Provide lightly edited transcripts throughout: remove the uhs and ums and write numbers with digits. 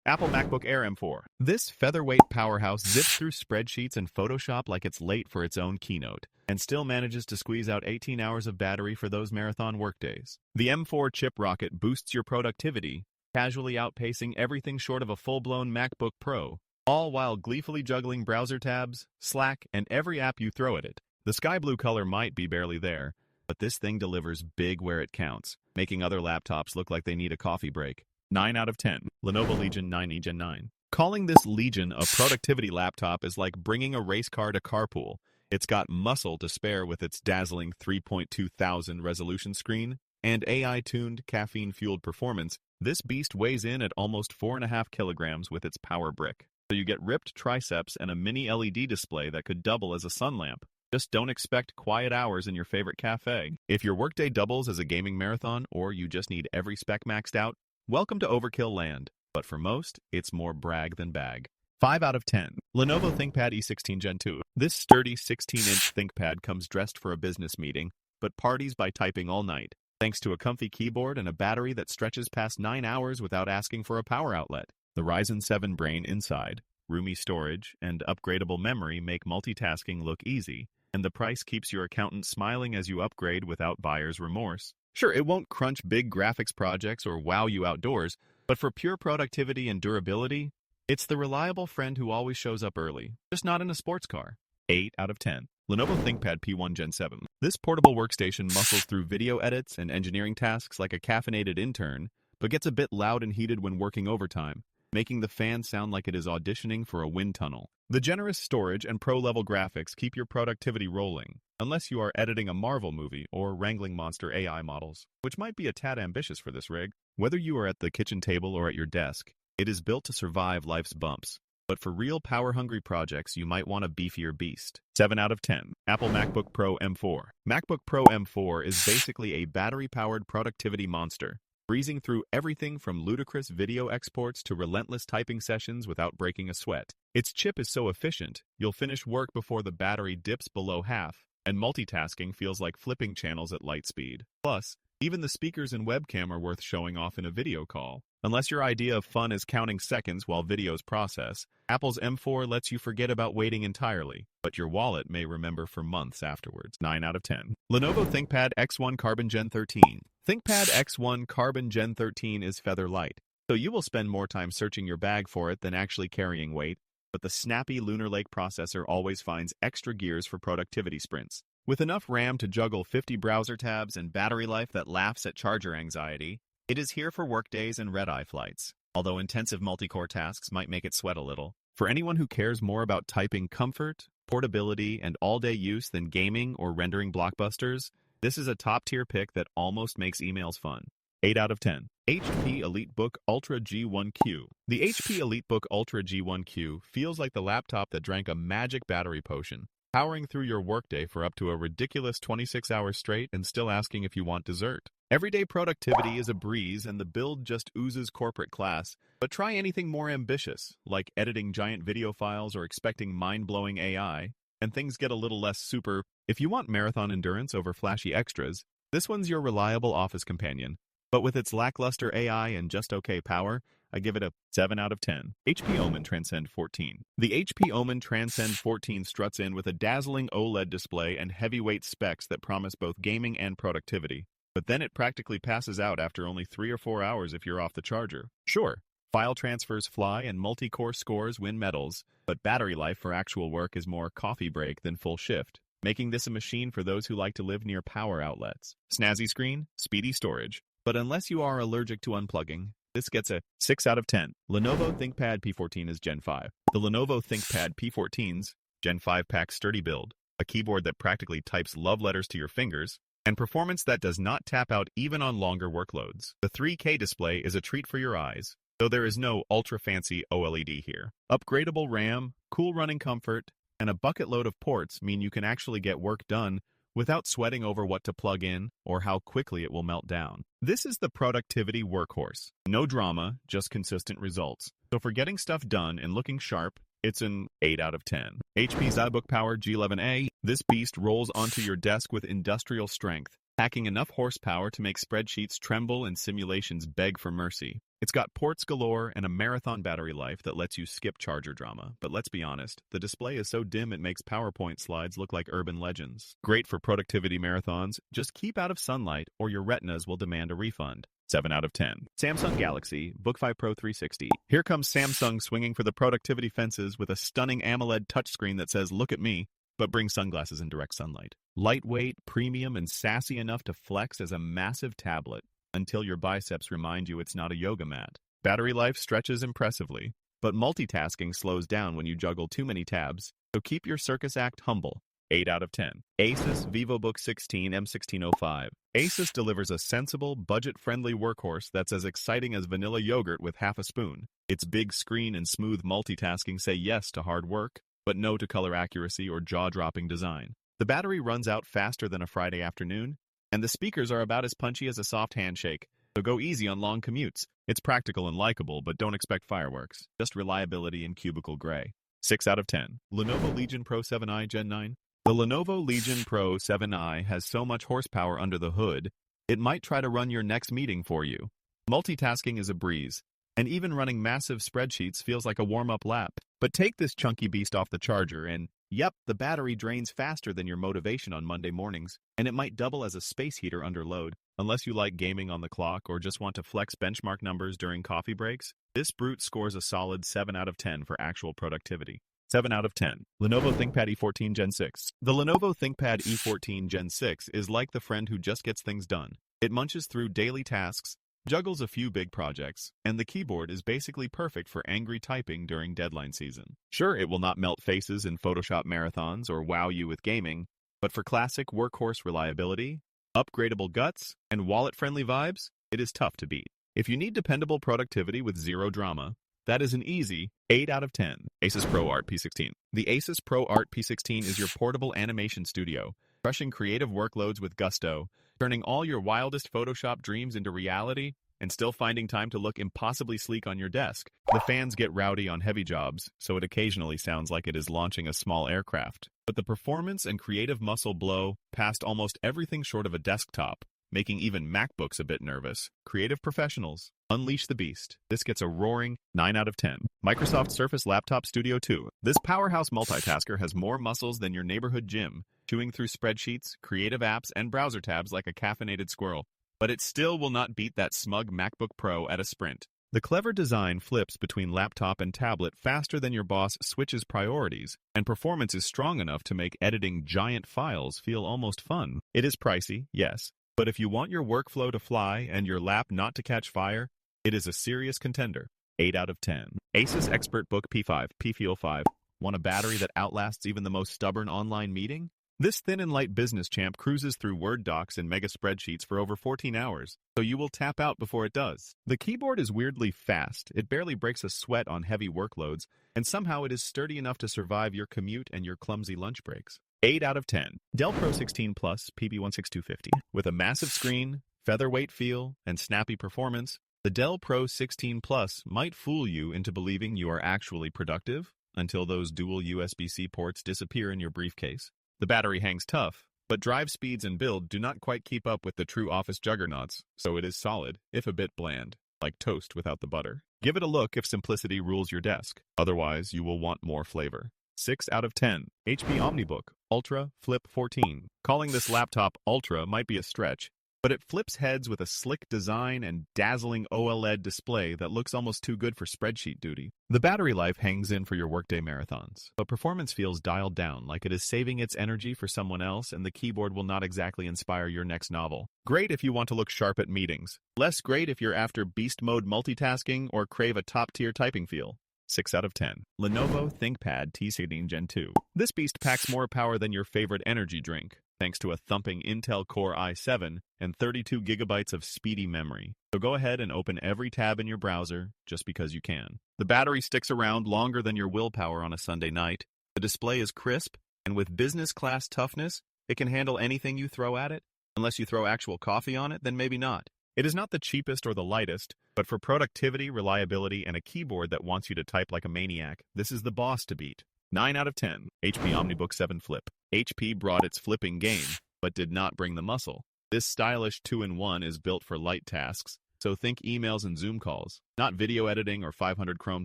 Apple MacBook Air M4. This featherweight powerhouse zips through spreadsheets and Photoshop like it's late for its own keynote, and still manages to squeeze out 18 hours of battery for those marathon workdays. The M4 chip rocket boosts your productivity, casually outpacing everything short of a full-blown MacBook Pro, all while gleefully juggling browser tabs, Slack, and every app you throw at it. The sky blue color might be barely there, but this thing delivers big where it counts, making other laptops look like they need a coffee break. 9 out of 10. Lenovo Legion 9e Gen 9. Calling this Legion a productivity laptop is like bringing a race car to carpool. It's got muscle to spare with its dazzling 3.2000 resolution screen and AI-tuned, caffeine-fueled performance. This beast weighs in at almost 4.5 kilograms with its power brick. So you get ripped triceps and a mini LED display that could double as a sun lamp. Just don't expect quiet hours in your favorite cafe. If your workday doubles as a gaming marathon or you just need every spec maxed out, welcome to overkill land. But for most, it's more brag than bag. 5 out of 10. Lenovo ThinkPad E16 Gen 2. This sturdy 16-inch ThinkPad comes dressed for a business meeting, but parties by typing all night, thanks to a comfy keyboard and a battery that stretches past 9 hours without asking for a power outlet. The Ryzen 7 brain inside, roomy storage, and upgradable memory make multitasking look easy, and the price keeps your accountant smiling as you upgrade without buyer's remorse. Sure, it won't crunch big graphics projects or wow you outdoors, but for pure productivity and durability, it's the reliable friend who always shows up early, just not in a sports car. 8 out of 10. Lenovo ThinkPad P1 Gen 7. This portable workstation muscles through video edits and engineering tasks like a caffeinated intern, but gets a bit loud and heated when working overtime, making the fan sound like it is auditioning for a wind tunnel. The generous storage and pro-level graphics keep your productivity rolling, unless you are editing a Marvel movie or wrangling monster AI models, which might be a tad ambitious for this rig. Whether you are at the kitchen table or at your desk, it is built to survive life's bumps. But for real power-hungry projects, you might want a beefier beast. 7 out of 10. Apple MacBook Pro M4. MacBook Pro M4 is basically a battery-powered productivity monster, breezing through everything from ludicrous video exports to relentless typing sessions without breaking a sweat. Its chip is so efficient, you'll finish work before the battery dips below half, and multitasking feels like flipping channels at light speed. Plus, even the speakers and webcam are worth showing off in a video call. Unless your idea of fun is counting seconds while videos process, Apple's M4 lets you forget about waiting entirely, but your wallet may remember for months afterwards. 9 out of 10. Lenovo ThinkPad X1 Carbon Gen 13. ThinkPad X1 Carbon Gen 13 is feather light, so you will spend more time searching your bag for it than actually carrying weight, but the snappy Lunar Lake processor always finds extra gears for productivity sprints. With enough RAM to juggle 50 browser tabs and battery life that laughs at charger anxiety, it is here for workdays and red-eye flights, although intensive multi-core tasks might make it sweat a little. For anyone who cares more about typing comfort, portability, and all-day use than gaming or rendering blockbusters, this is a top-tier pick that almost makes emails fun. 8 out of 10. HP EliteBook Ultra G1q. The HP EliteBook Ultra G1q feels like the laptop that drank a magic battery potion, powering through your workday for up to a ridiculous 26 hours straight and still asking if you want dessert. Everyday productivity is a breeze and the build just oozes corporate class, but try anything more ambitious, like editing giant video files or expecting mind-blowing AI, and things get a little less super. If you want marathon endurance over flashy extras, this one's your reliable office companion. But with its lackluster AI and just okay power, I give it a 7 out of 10. HP Omen Transcend 14. The HP Omen Transcend 14 struts in with a dazzling OLED display and heavyweight specs that promise both gaming and productivity. But then it practically passes out after only 3 or 4 hours if you're off the charger. Sure, file transfers fly and multi-core scores win medals, but battery life for actual work is more coffee break than full shift, making this a machine for those who like to live near power outlets. Snazzy screen, speedy storage. But unless you are allergic to unplugging, this gets a 6 out of 10. Lenovo ThinkPad P14 is Gen 5. The Lenovo ThinkPad P14's Gen 5 pack sturdy build, a keyboard that practically types love letters to your fingers, and performance that does not tap out even on longer workloads. The 3K display is a treat for your eyes, though there is no ultra-fancy OLED here. Upgradable RAM, cool running comfort, and a bucket load of ports mean you can actually get work done without sweating over what to plug in or how quickly it will melt down. This is the productivity workhorse. No drama, just consistent results. So for getting stuff done and looking sharp, it's an 8 out of 10. HP's iBook Power G11A. This beast rolls onto your desk with industrial strength, packing enough horsepower to make spreadsheets tremble and simulations beg for mercy. It's got ports galore and a marathon battery life that lets you skip charger drama. But let's be honest, the display is so dim it makes PowerPoint slides look like urban legends. Great for productivity marathons, just keep out of sunlight or your retinas will demand a refund. 7 out of 10. Samsung Galaxy Book5 Pro 360. Here comes Samsung swinging for the productivity fences with a stunning AMOLED touchscreen that says, "Look at me," but brings sunglasses in direct sunlight. Lightweight, premium, and sassy enough to flex as a massive tablet until your biceps remind you it's not a yoga mat. Battery life stretches impressively, but multitasking slows down when you juggle too many tabs, so keep your circus act humble. 8 out of 10. Asus Vivobook 16 M1605. Asus delivers a sensible, budget-friendly workhorse that's as exciting as vanilla yogurt with half a spoon. Its big screen and smooth multitasking say yes to hard work, but no to color accuracy or jaw-dropping design. The battery runs out faster than a Friday afternoon, and the speakers are about as punchy as a soft handshake, so go easy on long commutes. It's practical and likable, but don't expect fireworks. Just reliability in cubicle gray. 6 out of 10. Lenovo Legion Pro 7i Gen 9. The Lenovo Legion Pro 7i has so much horsepower under the hood, it might try to run your next meeting for you. Multitasking is a breeze, and even running massive spreadsheets feels like a warm-up lap. But take this chunky beast off the charger and, yep, the battery drains faster than your motivation on Monday mornings, and it might double as a space heater under load. Unless you like gaming on the clock or just want to flex benchmark numbers during coffee breaks, this brute scores a solid 7 out of 10 for actual productivity. 7 out of 10. Lenovo ThinkPad E14 Gen 6. The Lenovo ThinkPad E14 Gen 6 is like the friend who just gets things done. It munches through daily tasks, juggles a few big projects, and the keyboard is basically perfect for angry typing during deadline season. Sure, it will not melt faces in Photoshop marathons or wow you with gaming, but for classic workhorse reliability, upgradable guts, and wallet-friendly vibes, it is tough to beat. If you need dependable productivity with zero drama, that is an easy 8 out of 10. Asus ProArt P16. The Asus ProArt P16 is your portable animation studio, crushing creative workloads with gusto, turning all your wildest Photoshop dreams into reality, and still finding time to look impossibly sleek on your desk. The fans get rowdy on heavy jobs, so it occasionally sounds like it is launching a small aircraft. But the performance and creative muscle blow past almost everything short of a desktop, making even MacBooks a bit nervous. Creative professionals, unleash the beast. This gets a roaring 9 out of 10. Microsoft Surface Laptop Studio 2. This powerhouse multitasker has more muscles than your neighborhood gym, chewing through spreadsheets, creative apps, and browser tabs like a caffeinated squirrel. But it still will not beat that smug MacBook Pro at a sprint. The clever design flips between laptop and tablet faster than your boss switches priorities, and performance is strong enough to make editing giant files feel almost fun. It is pricey, yes, but if you want your workflow to fly and your lap not to catch fire, it is a serious contender. 8 out of 10. Asus ExpertBook P5 P-Fuel5. Want a battery that outlasts even the most stubborn online meeting? This thin and light business champ cruises through Word docs and mega spreadsheets for over 14 hours, so you will tap out before it does. The keyboard is weirdly fast, it barely breaks a sweat on heavy workloads, and somehow it is sturdy enough to survive your commute and your clumsy lunch breaks. 8 out of 10. Dell Pro 16 Plus PB16250. With a massive screen, featherweight feel, and snappy performance, the Dell Pro 16 Plus might fool you into believing you are actually productive until those dual USB-C ports disappear in your briefcase. The battery hangs tough, but drive speeds and build do not quite keep up with the true office juggernauts, so it is solid, if a bit bland, like toast without the butter. Give it a look if simplicity rules your desk. Otherwise, you will want more flavor. 6 out of 10. HP OmniBook Ultra Flip 14. Calling this laptop Ultra might be a stretch, but it flips heads with a slick design and dazzling OLED display that looks almost too good for spreadsheet duty. The battery life hangs in for your workday marathons, but performance feels dialed down like it is saving its energy for someone else, and the keyboard will not exactly inspire your next novel. Great if you want to look sharp at meetings. Less great if you're after beast mode multitasking or crave a top-tier typing feel. 6 out of 10. Lenovo ThinkPad T16 Gen 2. This beast packs more power than your favorite energy drink, thanks to a thumping Intel Core i7 and 32 gigabytes of speedy memory. So go ahead and open every tab in your browser just because you can. The battery sticks around longer than your willpower on a Sunday night. The display is crisp, and with business class toughness, it can handle anything you throw at it. Unless you throw actual coffee on it, then maybe not. It is not the cheapest or the lightest, but for productivity, reliability, and a keyboard that wants you to type like a maniac, this is the boss to beat. 9 out of 10. HP OmniBook 7 Flip. HP brought its flipping game, but did not bring the muscle. This stylish 2-in-1 is built for light tasks, so think emails and Zoom calls, not video editing or 500 Chrome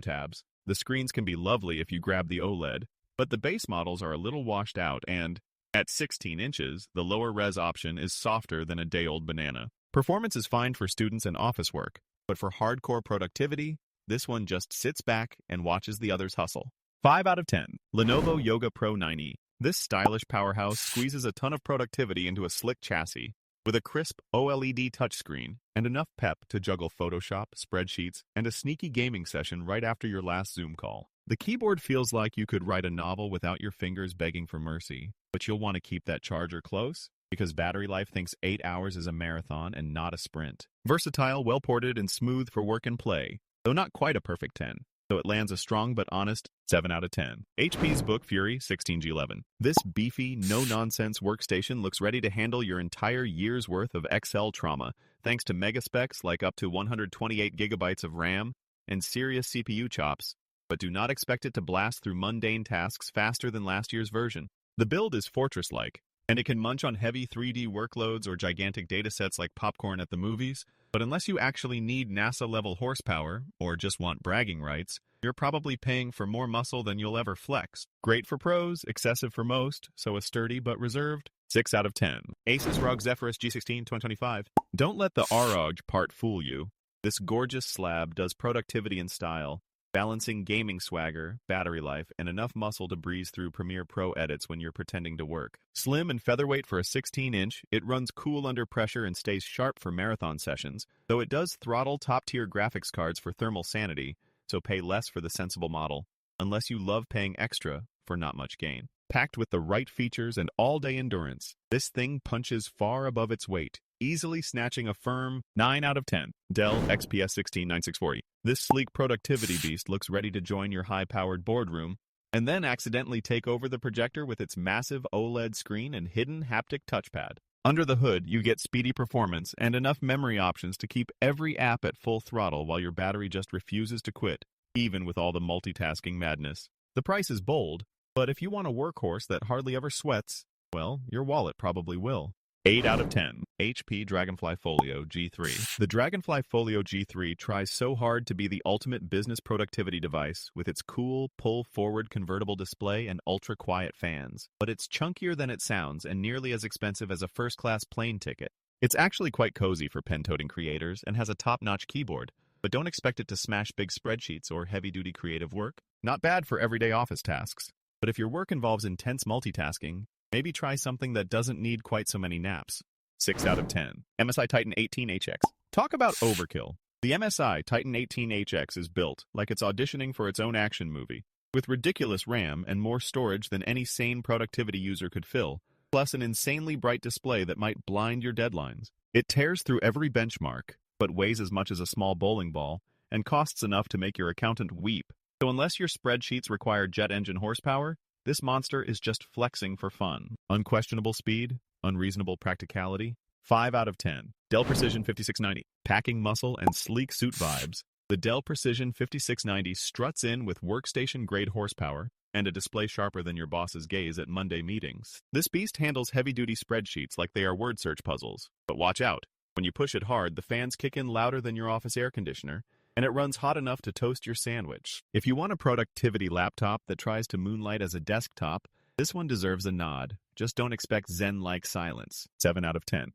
tabs. The screens can be lovely if you grab the OLED, but the base models are a little washed out and, at 16 inches, the lower res option is softer than a day-old banana. Performance is fine for students and office work, but for hardcore productivity, this one just sits back and watches the others hustle. 5 out of 10. Lenovo Yoga Pro 9e. This stylish powerhouse squeezes a ton of productivity into a slick chassis, with a crisp OLED touchscreen and enough pep to juggle Photoshop, spreadsheets, and a sneaky gaming session right after your last Zoom call. The keyboard feels like you could write a novel without your fingers begging for mercy, but you'll want to keep that charger close because battery life thinks 8 hours is a marathon and not a sprint. Versatile, well-ported, and smooth for work and play, though not quite a perfect 10. So it lands a strong but honest 7 out of 10. HP's Book Fury 16G11. This beefy, no-nonsense workstation looks ready to handle your entire year's worth of Excel trauma, thanks to mega specs like up to 128 gigabytes of RAM and serious CPU chops, but do not expect it to blast through mundane tasks faster than last year's version. The build is fortress-like, and it can munch on heavy 3D workloads or gigantic datasets like popcorn at the movies, but unless you actually need NASA-level horsepower, or just want bragging rights, you're probably paying for more muscle than you'll ever flex. Great for pros, excessive for most, so a sturdy but reserved 6 out of 10. Asus ROG Zephyrus G16 2025. Don't let the ROG part fool you. This gorgeous slab does productivity and style, balancing gaming swagger, battery life, and enough muscle to breeze through Premiere Pro edits when you're pretending to work. Slim and featherweight for a 16-inch, it runs cool under pressure and stays sharp for marathon sessions, though it does throttle top-tier graphics cards for thermal sanity, so pay less for the sensible model, unless you love paying extra for not much gain. Packed with the right features and all-day endurance, this thing punches far above its weight, easily snatching a firm 9 out of 10. Dell XPS 16-9640. This sleek productivity beast looks ready to join your high-powered boardroom, and then accidentally take over the projector with its massive OLED screen and hidden haptic touchpad. Under the hood, you get speedy performance and enough memory options to keep every app at full throttle while your battery just refuses to quit, even with all the multitasking madness. The price is bold, but if you want a workhorse that hardly ever sweats, well, your wallet probably will. 8 out of 10. HP Dragonfly Folio G3. The Dragonfly Folio G3 tries so hard to be the ultimate business productivity device with its cool, pull-forward convertible display and ultra-quiet fans. But it's chunkier than it sounds and nearly as expensive as a first-class plane ticket. It's actually quite cozy for pen-toting creators and has a top-notch keyboard, but don't expect it to smash big spreadsheets or heavy-duty creative work. Not bad for everyday office tasks. But if your work involves intense multitasking, maybe try something that doesn't need quite so many naps. 6 out of 10. MSI Titan 18HX. Talk about overkill. The MSI Titan 18HX is built like it's auditioning for its own action movie, with ridiculous RAM and more storage than any sane productivity user could fill, plus an insanely bright display that might blind your deadlines. It tears through every benchmark, but weighs as much as a small bowling ball, and costs enough to make your accountant weep. So unless your spreadsheets require jet engine horsepower, this monster is just flexing for fun. Unquestionable speed, unreasonable practicality. 5 out of 10. Dell Precision 5690. Packing muscle and sleek suit vibes. The Dell Precision 5690 struts in with workstation-grade horsepower and a display sharper than your boss's gaze at Monday meetings. This beast handles heavy-duty spreadsheets like they are word search puzzles. But watch out. When you push it hard, the fans kick in louder than your office air conditioner, and it runs hot enough to toast your sandwich. If you want a productivity laptop that tries to moonlight as a desktop, this one deserves a nod. Just don't expect zen-like silence. 7 out of 10.